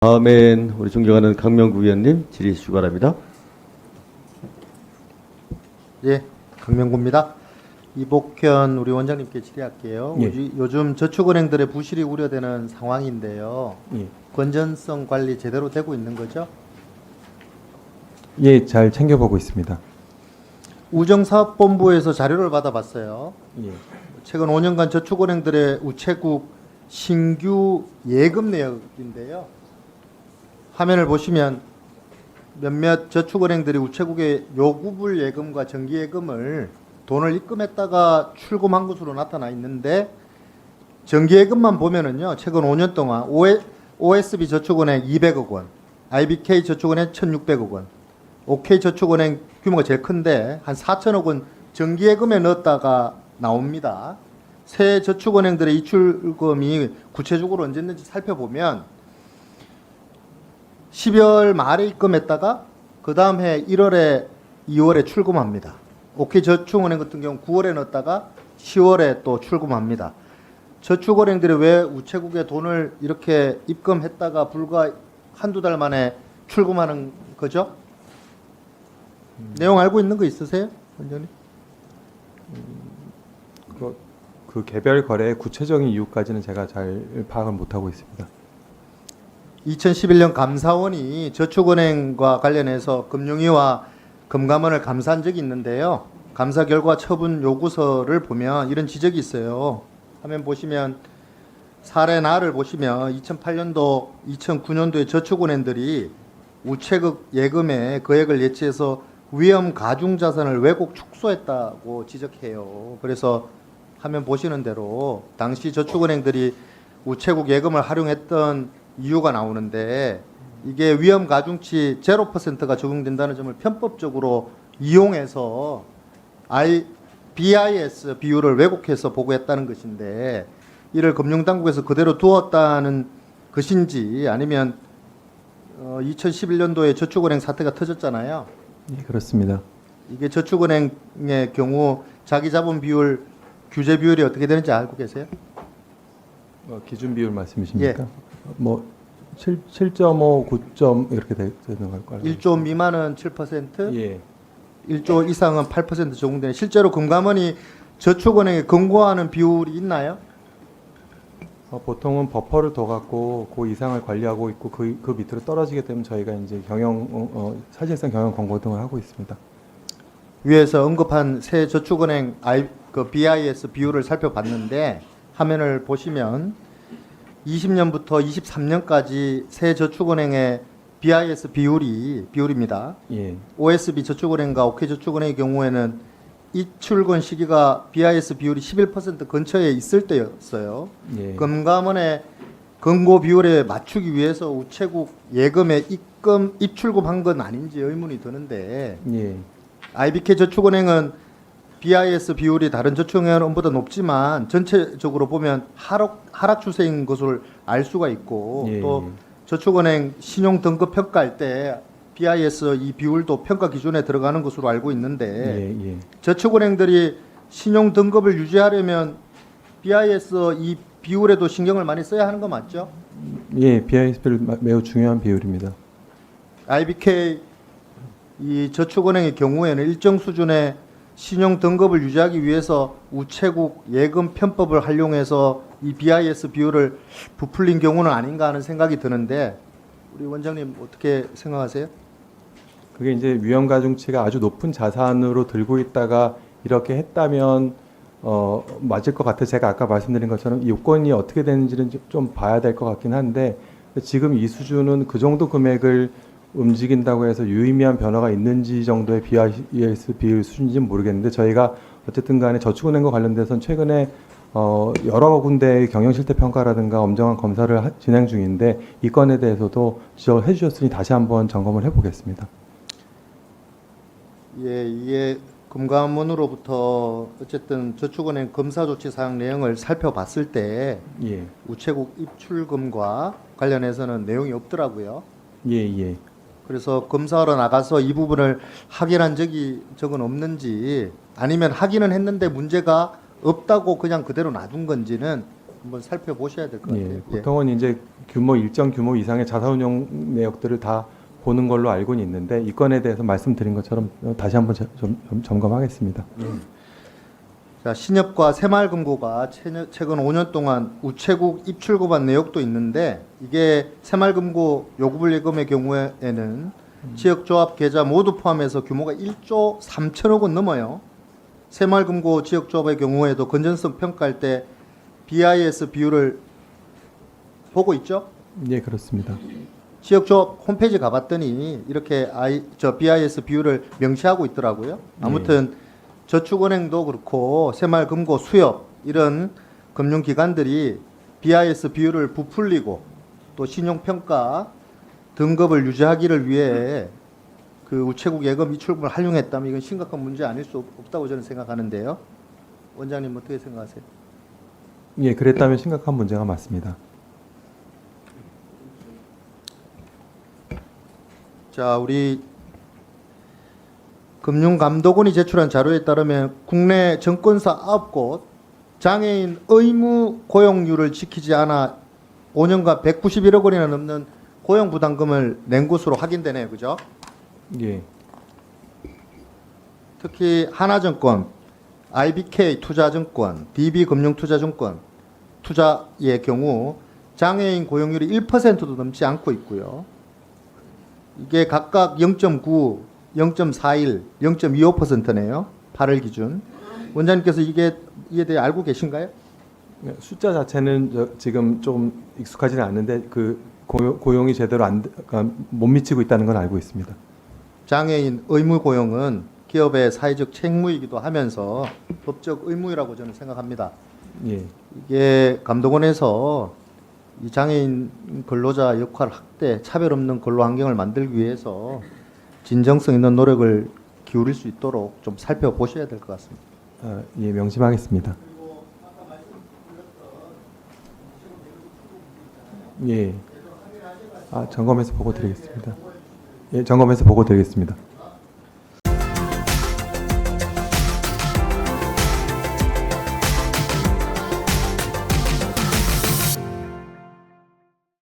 다음엔 우리 존경하는 강명구 위원님 질의 주시기 바랍니다. 예, 강명구입니다. 이복현 우리 원장님께 질의할게요. 예. 요즘 저축은행들의 부실이 우려되는 상황인데요. 예. 건전성 관리 제대로 되고 있는 거죠? 예, 잘 챙겨보고 있습니다. 우정사업본부에서 자료를 받아봤어요. 예. 최근 5년간 저축은행들의 우체국 신규 예금 내역인데요. 화면을 보시면 몇몇 저축은행들이 우체국의 요구불 예금과 정기예금을 돈을 입금했다가 출금한 것으로 나타나 있는데, 정기예금만 보면은요, 최근 5년 동안 OSB 저축은행 200억 원, IBK 저축은행 1,600억 원, OK 저축은행 규모가 제일 큰데 한 4천억 원 정기예금에 넣었다가 나옵니다. 새 저축은행들의 이출금이 구체적으로 언제인지 살펴보면 12월 말에 입금했다가 그 다음 해 1월에 2월에 출금합니다. OK저축은행 같은 경우 9월에 넣었다가 10월에 또 출금합니다. 저축은행들이 왜 우체국에 돈을 이렇게 입금했다가 불과 한두 달 만에 출금하는 거죠? 내용 알고 있는 거 있으세요, 원장님? 그 개별 거래의 구체적인 이유까지는 제가 잘 파악을 못하고 있습니다. 2011년 감사원이 저축은행과 관련해서 금융위와 금감원을 감사한 적이 있는데요. 감사 결과 처분 요구서를 보면 이런 지적이 있어요. 화면 보시면 사례나를 보시면 2008년도, 2009년도에 저축은행들이 우체국 예금에 거액을 예치해서 위험 가중 자산을 왜곡 축소했다고 지적해요. 그래서 화면 보시는 대로 당시 저축은행들이 우체국 예금을 활용했던 이유가 나오는데, 이게 위험 가중치 0%가 적용된다는 점을 편법적으로 이용해서 BIS 비율을 왜곡해서 보고했다는 것인데, 이를 금융당국에서 그대로 두었다는 것인지, 아니면 2011년도에 저축은행 사태가 터졌잖아요. 예, 그렇습니다. 이게 저축은행의 경우 자기자본 비율, 규제 비율이 어떻게 되는지 알고 계세요? 기준 비율 말씀이십니까? 예. 뭐 7.5, 9점 이렇게 되는 걸까요? 1조 미만은 7%, 예. 1조 이상은 8% 적용되는, 실제로 금감원이 저축은행에 권고하는 비율이 있나요? 보통은 버퍼를 더 갖고 그 이상을 관리하고 있고 그 밑으로 떨어지게 되면 저희가 이제 사실상 경영 권고 등을 하고 있습니다. 위에서 언급한 새 저축은행 BIS 비율을 살펴봤는데, 화면을 보시면 20년부터 23년까지 새 저축은행의 BIS 비율입니다. 예. OSB 저축은행과 OK저축은행의 경우에는 입출금 시기가 BIS 비율이 11% 근처에 있을 때였어요. 예. 금감원의 권고 비율에 맞추기 위해서 우체국 예금에 입출금한 건 아닌지 의문이 드는데, 예. IBK 저축은행은 BIS 비율이 다른 저축은행보다 높지만 전체적으로 보면 하락 추세인 것을 알 수가 있고, 예. 또 저축은행 신용 등급 평가할 때 BIS 이 비율도 평가 기준에 들어가는 것으로 알고 있는데, 예. 예. 저축은행들이 신용 등급을 유지하려면 BIS 이 비율에도 신경을 많이 써야 하는 거 맞죠? 예, BIS 비율 매우 중요한 비율입니다. IBK 이 저축은행의 경우에는 일정 수준의 신용 등급을 유지하기 위해서 우체국 예금 편법을 활용해서 이 BIS 비율을 부풀린 경우는 아닌가 하는 생각이 드는데, 우리 원장님 어떻게 생각하세요? 그게 이제 위험 가중치가 아주 높은 자산으로 들고 있다가 이렇게 했다면 맞을 것 같아요. 제가 아까 말씀드린 것처럼 이 요건이 어떻게 되는지는 좀 봐야 될 것 같긴 한데, 지금 이 수준은 그 정도 금액을 움직인다고 해서 유의미한 변화가 있는지 정도의 BIS 비율 수준인지는 모르겠는데, 저희가 어쨌든 간에 저축은행과 관련돼서는 최근에 여러 군데의 경영 실태 평가라든가 엄정한 검사를 진행 중인데, 이 건에 대해서도 지적해 주셨으니 다시 한번 점검을 해보겠습니다. 예, 이게 금감원으로부터 어쨌든 저축은행 검사 조치 사항 내용을 살펴봤을 때 예. 우체국 입출금과 관련해서는 내용이 없더라고요. 예. 그래서 검사하러 나가서 이 부분을 확인한 적은 없는지, 아니면 확인은 했는데 문제가 없다고 그냥 그대로 놔둔 건지는 한번 살펴보셔야 될 것 같아요. 예, 보통은 이제 일정 규모 이상의 자사운용 내역들을 다 보는 걸로 알고는 있는데 이 건에 대해서 말씀드린 것처럼 다시 한번 점검하겠습니다. 자, 신협과 새마을금고가 최근 5년 동안 우체국 입출 고반 내역도 있는데 이게 새마을금고 요구불 예금의 경우에는 지역조합 계좌 모두 포함해서 규모가 1조 3천억 원 넘어요. 새마을금고 지역조합의 경우에도 건전성 평가할 때 BIS 비율을 보고 있죠? 예, 그렇습니다. 지역조합 홈페이지 가봤더니 이렇게 BIS 비율을 명시하고 있더라고요. 아무튼 저축은행도 그렇고 새마을금고 수협 이런 금융기관들이 BIS 비율을 부풀리고 또 신용평가 등급을 유지하기를 위해 그 우체국 예금 이출금을 활용했다면 이건 심각한 문제 아닐 수 없다고 저는 생각하는데요. 원장님 어떻게 생각하세요? 예, 그랬다면 심각한 문제가 맞습니다. 자, 우리 금융감독원이 제출한 자료에 따르면 국내 증권사 9곳 장애인 의무 고용률을 지키지 않아 5년간 191억 원이나 넘는 고용부담금을 낸 것으로 확인되네요. 그죠? 예, 특히 하나증권, IBK 투자증권, DB금융투자증권 투자의 경우 장애인 고용률이 1%도 넘지 않고 있고요. 이게 각각 0.9, 0.41, 0.25%네요. 8월 기준. 원장님께서 이에 대해 알고 계신가요? 숫자 자체는 지금 좀 익숙하지는 않는데 그 고용이 제대로 못 미치고 있다는 건 알고 있습니다. 장애인 의무 고용은 기업의 사회적 책무이기도 하면서 법적 의무라고 저는 생각합니다. 예, 이게 감독원에서 이 장애인 근로자 역할 확대, 차별 없는 근로 환경을 만들기 위해서 진정성 있는 노력을 기울일 수 있도록 좀 살펴보셔야 될 것 같습니다. 예, 명심하겠습니다. 예, 점검해서 보고 드리겠습니다. 예, 점검해서 보고 드리겠습니다.